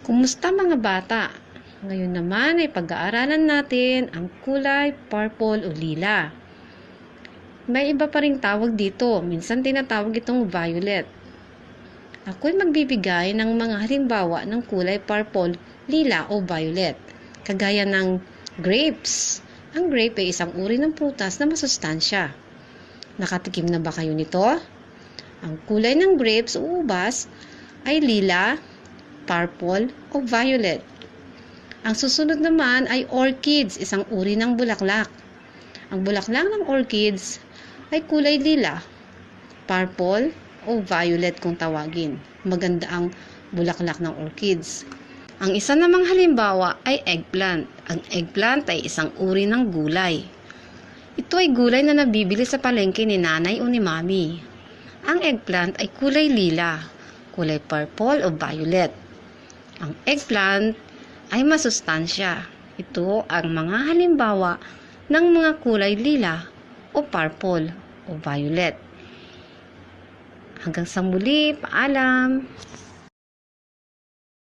Kumusta mga bata? Ngayon naman ay pag-aaralan natin ang kulay purple o lila. May iba pa ring tawag dito. Minsan tinatawag itong violet. Ako'y magbibigay ng mga halimbawa ng kulay purple, lila o violet. Kagaya ng grapes. Ang grape ay isang uri ng prutas na masustansya. Nakatikim na ba kayo nito? Ang kulay ng grapes o ubas ay lila, purple o violet. Ang susunod naman ay orchids, isang uri ng bulaklak. Ang bulaklak ng orchids ay kulay lila, purple o violet kung tawagin. Maganda ang bulaklak ng orchids. Ang isa namang halimbawa ay eggplant. Ang eggplant ay isang uri ng gulay. Ito ay gulay na nabibili sa palengke ni nanay o ni mami. Ang eggplant ay kulay lila, kulay purple o violet. Ang eggplant ay masustansya. Ito ang mga halimbawa ng mga kulay lila o purple o violet. Hanggang sa muli, paalam!